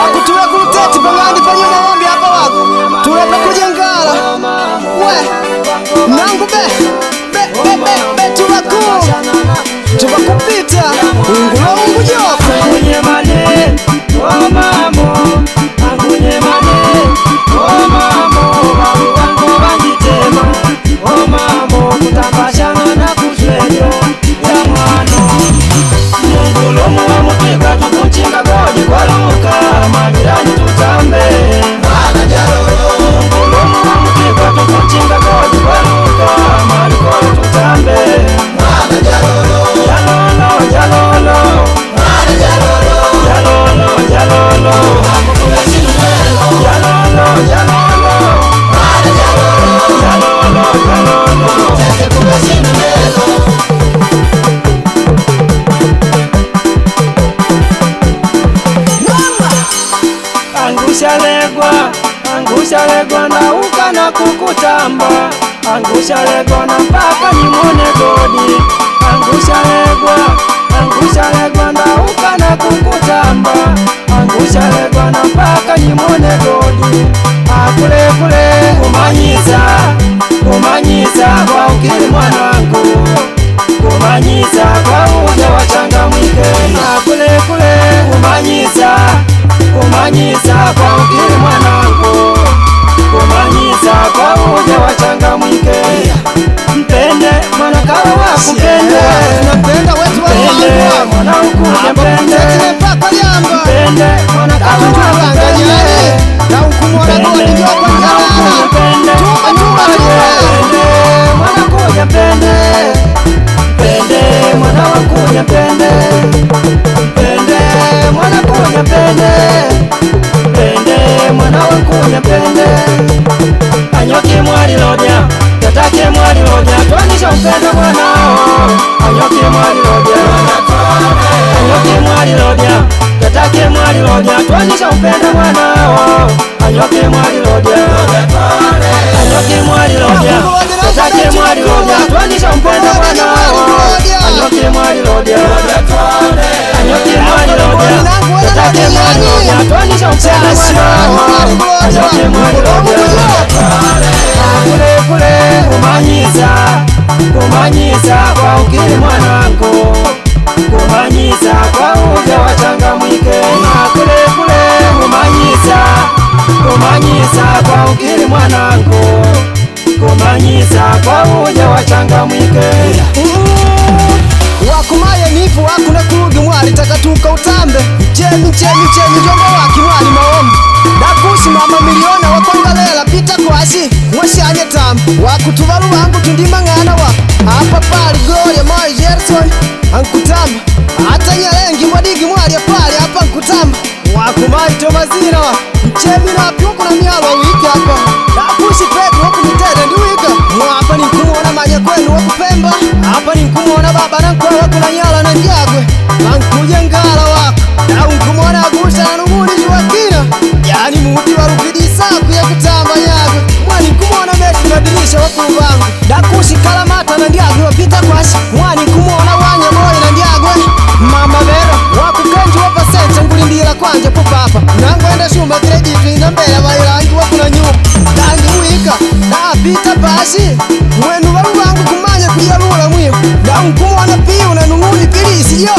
wakutuwe kuluteti pangandi penye maombi hapa wako tulepa kujengala we nangu be tubakupita ungulo ungu joko Angunye mane oh mamo, angunye mane oh mamo, wangu wangitema oh mamo, kutambashana na kuzwenyo ya mwano Mungulo muwa mupigwa tukuchinga goji kwa luka Mamirani tutambe Mana jalolo Mungulo muwa mupigwa tukuchinga goji kwa luka Mariko tutambe Mana jalolo Jalolo, jalolo Mana jalolo Jalolo, jalolo Jalolo, jalolo Mana jalolo Jalolo, jalolo Tete kumeshinu lelo Angusha legwa na uka na kukutamba Angusha legwa na mpaka nimone godi Angusha legwa na uka na kukutamba Angusha legwa na mpaka nimone godi Akule kule kumanyiza kwa ukili mwanangu Kumanyiza kwa uja wachangamwike Akule kule kumanyiza kwa ukili mwanangu Kumanyiza kwa uja wachangamwike Mpende mwana kawa wakupende napenda wetu wa wangu mwana ukuja mpende Mpende mwana kawa wakupende na ukumwana godi ndio kwa nyala tuba mwana kuja mpende Mpende mwana wakuja mpende Mpende mwana kuja mpende Pende mwana wakuja pende Anyoki mwali lodya Tatake mwali lodya Tuanisha mpenda mwanao Anyoki mwali lodya Anyoki mwali lodya Tatake mwali lodya Tuanisha mpenda mwanao Anyoki mwali lodya Anyoki mwali lodya Tatake mwali lodya Tuanisha mpenda mwanao Anyoki mwali lodya Anyoki mwali lodya Tatake mwali lodya Tuanisha mpenda mwanao Anyoki mwali lodya Kule kule kumanyiza kwa ukili mwanangu Kumanyiza kwa uja wachangamwike Kule kule kumanyiza kwa ukili mwanangu Kumanyiza kwa uja wachangamwike wakumaye nifu wakuna kurugi mwali takatuka utambe chemi jombo waki mwali maombi dakushi mama miliona wakongalela pita kwasi mwashanye tamu wakutuvalu wangu tundima ngana wa hapa pali gloria moyo Gerson ankutamba hata nyalengi mwadigi mwali apali hapa ankutamba wakumaye tomazina wa mchemi na pyuku na mialo wiki hapa dakushi Petro wakumiteda ndi wika mwapa ni nkumuona manya kwenu wakupemba hapa ni nkumuona baba na nkwe wakuna nyala na njagwe mankuja ngala wako na nkumuona agusha na numulizi wakina yani muti warupidisa kuya kutamba nyagwe mwani nkumuona metu na dirisha wakulu bangu dakushi kalamata na ndiagwe wapita kwasi mwani nkumuona wanya moyo na ndiagwe mama vera wakukenji wapa sense ngulindira kwanje popapa nangwenda shumba kreditu ina mbele wailangi wakuna nyupa kandi wika na apita pasi mwenu walu wangu kumanya kuyalula mwiyo na nkumuona piu na nunguni pilisi yo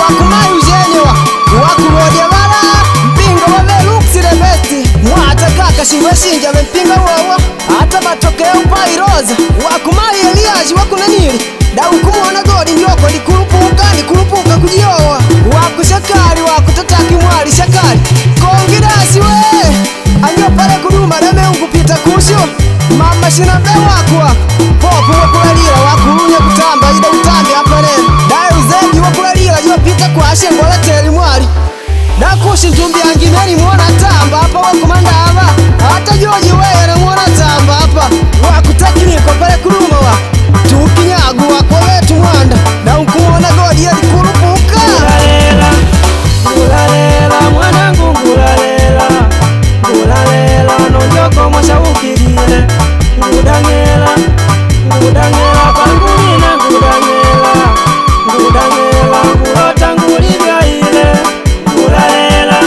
wakumayi ujenyewa wakulodya wala mpinga waveluksile besti mwata kaka shingwe shinja mpinga wowo hata matokeo pairoza wakumayi eliaji wakunanili da ukumuona godi ndioko ndikulupuka kujiyowa wakushakali wakutataki mwali shakali kongidasi we anyopale kuduma dame ukupita kusyo mama shinambe wako popo wakulalila wakulunya kutamba ida utambi apalene daye uzengi wakulalila jopita kwashe ngola teli mwali dakushi ntumbi angimeni mwona tamba hapa wakumandava hata joji weye na mwona tamba hapa wakutakiniko pale kuluma wa tukinyagu wako wetu mwanda na ukumuona godi ya dikulupuka Ngulalela mwanangu ngulalela nonjoko mwashaukilile ngudangela pangulina ngudangela ngulota ngulivyaile ngulalela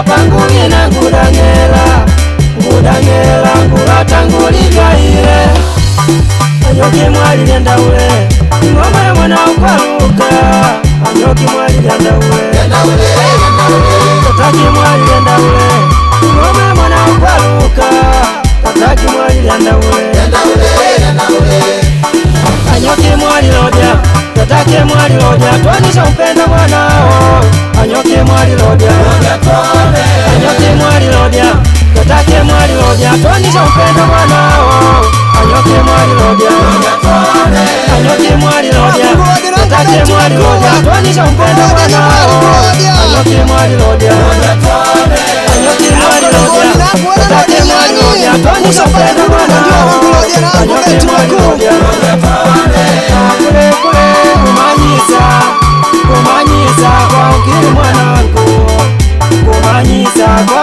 pangugi na ngudangela ngulatangulivyaile anyoki mwalile ndaule ingoma ya mwana ukwaluka anyoki mwalile ndaule tataki mwalile ndaule ingoma ya mwana ukwaluka tataki mwalile ndaule anyoki mwalilodya tatake mwalilodya twanisha upenda mwanao anyoki mwalilodya anyoki mwalilodya tatake mwalilodya twanisha upenda mwanao anyoki mwalilodya anyoki mwalilodya tatake mwalilodya twanisha upenda mwanao anyoki mwalilodya anyoki mwalilodya tatake mwalilodya twanisha upenda mwanao anyoki mwalilodya kule kumanyisa kwa ukiri mwanangu kumanyisa kwa